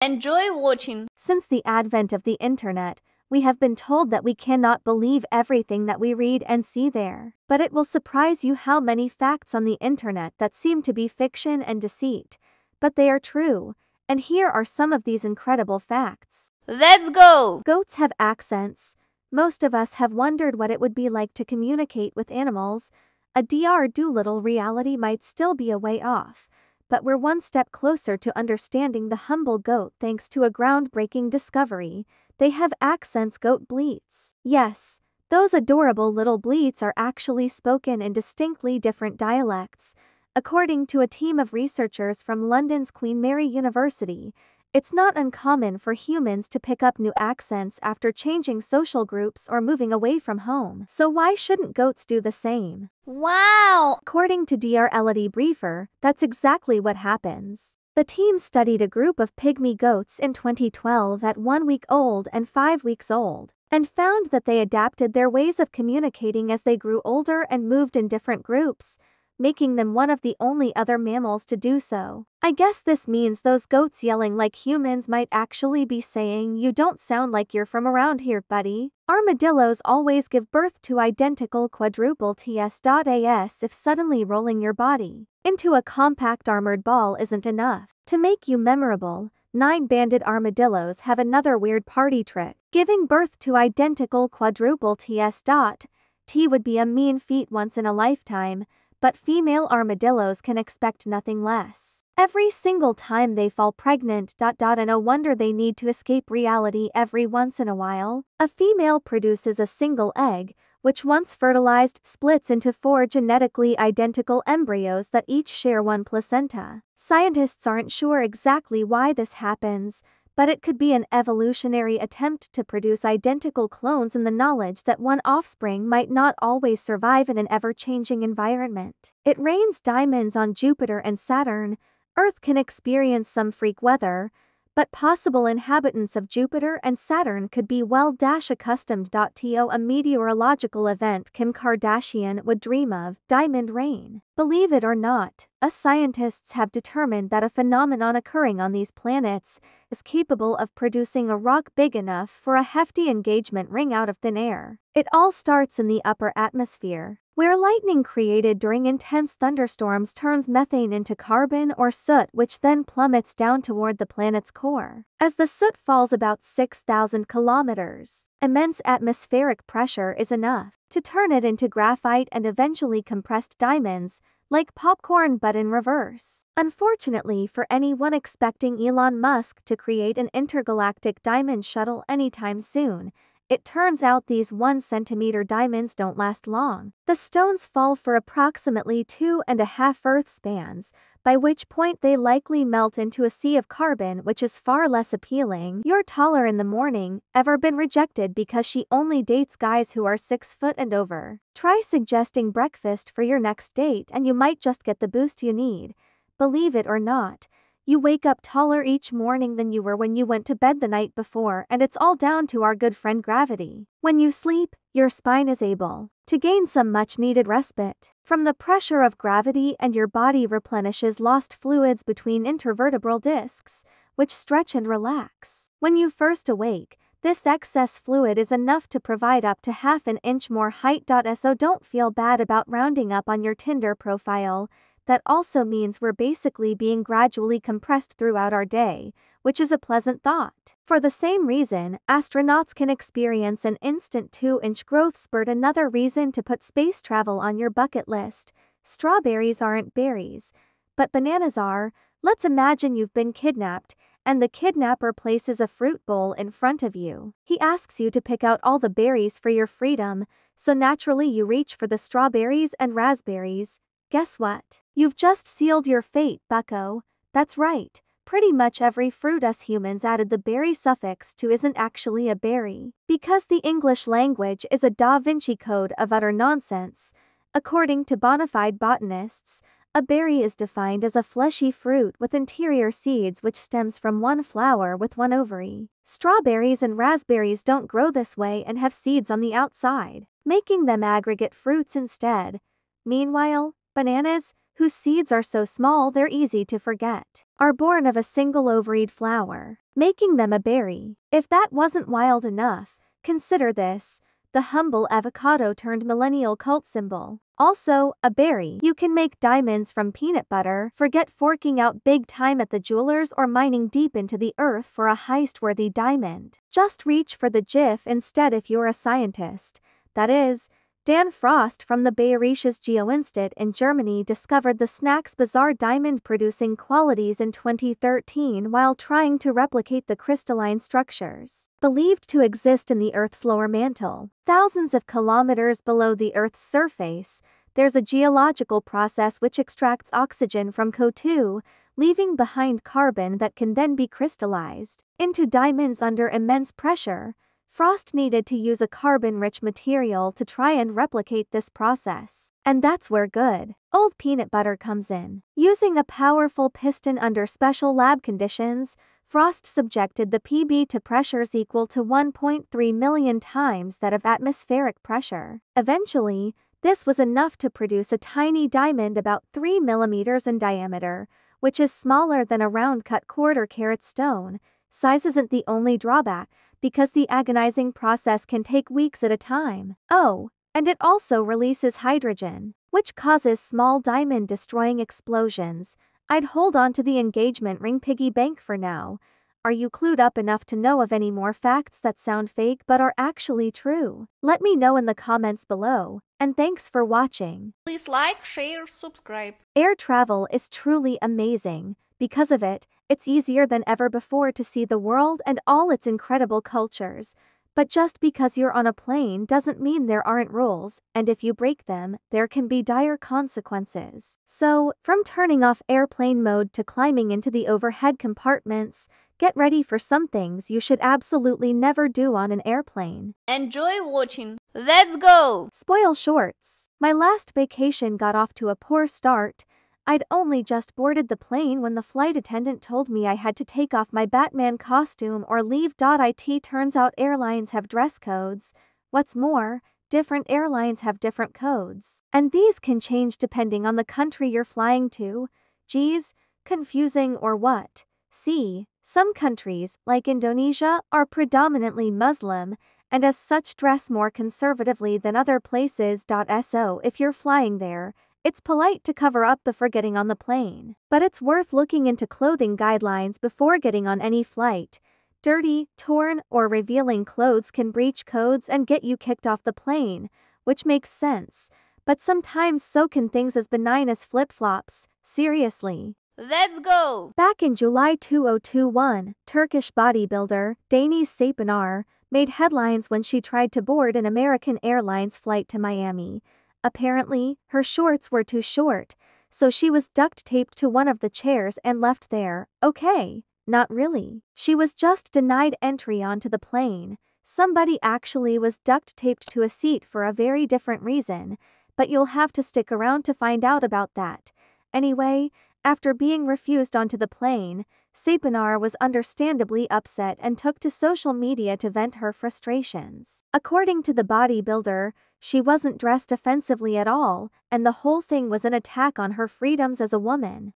Enjoy watching. Since the advent of the internet, we have been told that we cannot believe everything that we read and see there. But it will surprise you how many facts on the internet that seem to be fiction and deceit, but they are true, and here are some of these incredible facts. Let's go! Goats have accents. Most of us have wondered what it would be like to communicate with animals. A Dr. Dolittle reality might still be a way off, but we're one step closer to understanding the humble goat thanks to a groundbreaking discovery. They have accents. Goat bleats. Yes, those adorable little bleats are actually spoken in distinctly different dialects. According to a team of researchers from London's Queen Mary University, it's not uncommon for humans to pick up new accents after changing social groups or moving away from home. So why shouldn't goats do the same? Wow! According to Dr. Elodie Briefer, that's exactly what happens. The team studied a group of pygmy goats in 2012 at 1 week old and 5 weeks old, and found that they adapted their ways of communicating as they grew older and moved in different groups, making them one of the only other mammals to do so. I guess this means those goats yelling like humans might actually be saying, "You don't sound like you're from around here, buddy." Armadillos always give birth to identical quadruple Ts.as if suddenly rolling your body into a compact armored ball isn't enough to make you memorable. 9-banded armadillos have another weird party trick. Giving birth to identical quadruple T would be a mean feat once in a lifetime, but female armadillos can expect nothing less every single time they fall pregnant. And no wonder they need to escape reality every once in a while. A female produces a single egg, which once fertilized splits into 4 genetically identical embryos that each share one placenta. Scientists aren't sure exactly why this happens, but it could be an evolutionary attempt to produce identical clones in the knowledge that one offspring might not always survive in an ever-changing environment. It rains diamonds on Jupiter and Saturn. Earth can experience some freak weather, but possible inhabitants of Jupiter and Saturn could be well-accustomed to a meteorological event Kim Kardashian would dream of, diamond rain. Believe it or not, us scientists have determined that a phenomenon occurring on these planets is capable of producing a rock big enough for a hefty engagement ring out of thin air. It all starts in the upper atmosphere, where lightning created during intense thunderstorms turns methane into carbon or soot, which then plummets down toward the planet's core. As the soot falls about 6,000 kilometers, immense atmospheric pressure is enough to turn it into graphite and eventually compressed diamonds, like popcorn but in reverse. Unfortunately for anyone expecting Elon Musk to create an intergalactic diamond shuttle anytime soon, it turns out these 1-centimeter diamonds don't last long. The stones fall for approximately 2.5 Earth spans, by which point they likely melt into a sea of carbon, which is far less appealing. You're taller in the morning. Ever been rejected because she only dates guys who are 6 foot and over? Try suggesting breakfast for your next date and you might just get the boost you need. Believe it or not, you wake up taller each morning than you were when you went to bed the night before, and it's all down to our good friend gravity. When you sleep, your spine is able to gain some much-needed respite from the pressure of gravity, and your body replenishes lost fluids between intervertebral discs, which stretch and relax. When you first awake, this excess fluid is enough to provide up to half an inch more height. So don't feel bad about rounding up on your Tinder profile. That also means we're basically being gradually compressed throughout our day, which is a pleasant thought. For the same reason, astronauts can experience an instant 2-inch growth spurt. Another reason to put space travel on your bucket list. Strawberries aren't berries, but bananas are. Let's imagine you've been kidnapped, and the kidnapper places a fruit bowl in front of you. He asks you to pick out all the berries for your freedom, so naturally you reach for the strawberries and raspberries. Guess what? You've just sealed your fate, bucko. That's right, pretty much every fruit us humans added the berry suffix to isn't actually a berry, because the English language is a Da Vinci Code of utter nonsense. According to bona fide botanists, a berry is defined as a fleshy fruit with interior seeds which stems from one flower with one ovary. Strawberries and raspberries don't grow this way and have seeds on the outside, making them aggregate fruits instead. Meanwhile, bananas, whose seeds are so small they're easy to forget, are born of a single ovaried flower, making them a berry. If that wasn't wild enough, consider this: the humble avocado turned millennial cult symbol. Also, a berry. You can make diamonds from peanut butter. Forget forking out big time at the jewelers or mining deep into the earth for a heist-worthy diamond. Just reach for the GIF instead if you're a scientist. That is, Dan Frost from the Bayerisches Geoinstitut in Germany discovered the snack's bizarre diamond-producing qualities in 2013 while trying to replicate the crystalline structures believed to exist in the Earth's lower mantle. Thousands of kilometers below the Earth's surface, there's a geological process which extracts oxygen from CO2, leaving behind carbon that can then be crystallized into diamonds under immense pressure. Frost needed to use a carbon-rich material to try and replicate this process. And that's where good old peanut butter comes in. Using a powerful piston under special lab conditions, Frost subjected the PB to pressures equal to 1.3 million times that of atmospheric pressure. Eventually, this was enough to produce a tiny diamond about 3 millimeters in diameter, which is smaller than a round-cut quarter-carat stone. Size isn't the only drawback, because the agonizing process can take weeks at a time. Oh, and it also releases hydrogen, which causes small diamond-destroying explosions. I'd hold on to the engagement ring piggy bank for now. Are you clued up enough to know of any more facts that sound fake but are actually true? Let me know in the comments below, and thanks for watching. Please like, share, subscribe. Air travel is truly amazing. Because of it, it's easier than ever before to see the world and all its incredible cultures. But just because you're on a plane doesn't mean there aren't rules, and if you break them, there can be dire consequences. So, from turning off airplane mode to climbing into the overhead compartments, get ready for some things you should absolutely never do on an airplane. Enjoy watching. Let's go! Spoil shorts. My last vacation got off to a poor start. I'd only just boarded the plane when the flight attendant told me I had to take off my Batman costume or leave. It turns out airlines have dress codes. What's more, different airlines have different codes, and these can change depending on the country you're flying to. Geez, confusing or what? See, some countries, like Indonesia, are predominantly Muslim, and as such dress more conservatively than other places. So if you're flying there, it's polite to cover up before getting on the plane. But it's worth looking into clothing guidelines before getting on any flight. Dirty, torn, or revealing clothes can breach codes and get you kicked off the plane, which makes sense. But sometimes so can things as benign as flip-flops. Seriously. Let's go! Back in July 2021, Turkish bodybuilder Deniz Saypenar made headlines when she tried to board an American Airlines flight to Miami. Apparently, her shorts were too short, so she was duct-taped to one of the chairs and left there. Okay, not really. She was just denied entry onto the plane. Somebody actually was duct-taped to a seat for a very different reason, but you'll have to stick around to find out about that. Anyway, after being refused onto the plane, Saypenar was understandably upset and took to social media to vent her frustrations. According to the bodybuilder, she wasn't dressed offensively at all, and the whole thing was an attack on her freedoms as a woman.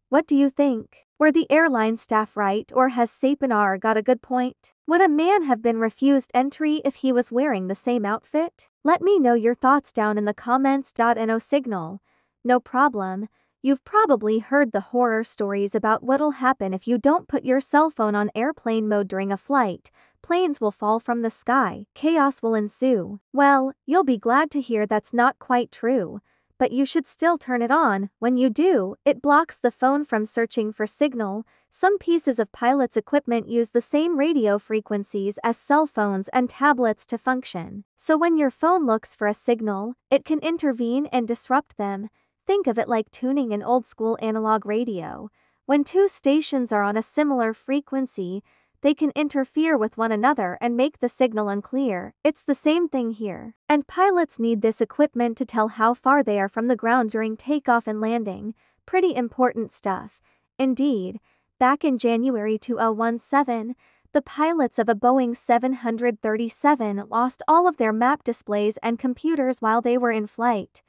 What do you think? Were the airline staff right, or has Saypenar got a good point? Would a man have been refused entry if he was wearing the same outfit? Let me know your thoughts down in the comments. No signal. No problem. You've probably heard the horror stories about what'll happen if you don't put your cell phone on airplane mode during a flight. Planes will fall from the sky, chaos will ensue. Well, you'll be glad to hear that's not quite true. But you should still turn it on. When you do, it blocks the phone from searching for signal. Some pieces of pilot's equipment use the same radio frequencies as cell phones and tablets to function. So when your phone looks for a signal, it can intervene and disrupt them. Think of it like tuning an old-school analog radio. When two stations are on a similar frequency, they can interfere with one another and make the signal unclear. It's the same thing here. And pilots need this equipment to tell how far they are from the ground during takeoff and landing. Pretty important stuff. Indeed, back in January 2017, the pilots of a Boeing 737 lost all of their map displays and computers while they were in flight.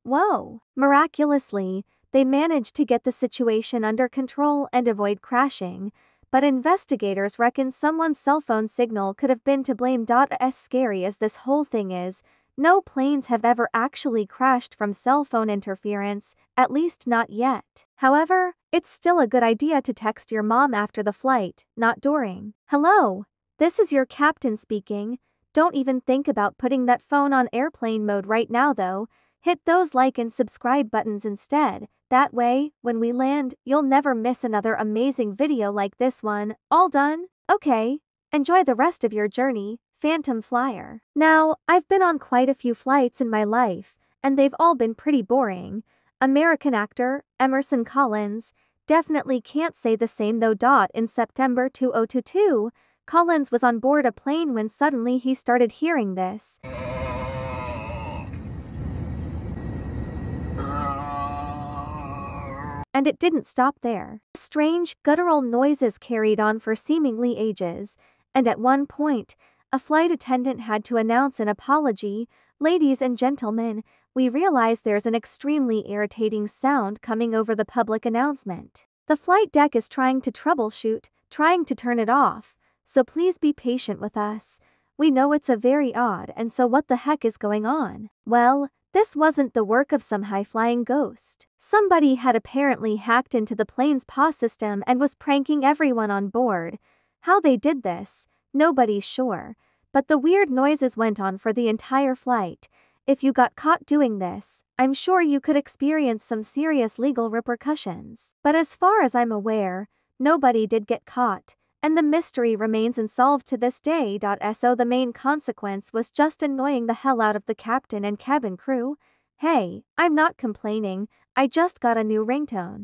Whoa! Miraculously, they managed to get the situation under control and avoid crashing, but investigators reckon someone's cell phone signal could have been to blame. As scary as this whole thing is, no planes have ever actually crashed from cell phone interference, at least not yet. However, it's still a good idea to text your mom after the flight, not during. Hello, this is your captain speaking. Don't even think about putting that phone on airplane mode right now though. Hit those like and subscribe buttons instead. That way, when we land, you'll never miss another amazing video like this one. All done? Okay. Enjoy the rest of your journey, Phantom Flyer. Now, I've been on quite a few flights in my life, and they've all been pretty boring. American actor, Emerson Collins, definitely can't say the same though. In September 2022, Collins was on board a plane when suddenly he started hearing this. And it didn't stop there. Strange, guttural noises carried on for seemingly ages, and at one point, a flight attendant had to announce an apology. Ladies and gentlemen, we realize there's an extremely irritating sound coming over the public announcement. The flight deck is trying to troubleshoot, trying to turn it off, so please be patient with us. We know it's a very odd and so what the heck is going on? Well, this wasn't the work of some high-flying ghost. Somebody had apparently hacked into the plane's POS system and was pranking everyone on board. How they did this, nobody's sure, but the weird noises went on for the entire flight. If you got caught doing this, I'm sure you could experience some serious legal repercussions. But as far as I'm aware, nobody did get caught, and the mystery remains unsolved to this day. So the main consequence was just annoying the hell out of the captain and cabin crew. Hey, I'm not complaining, I just got a new ringtone.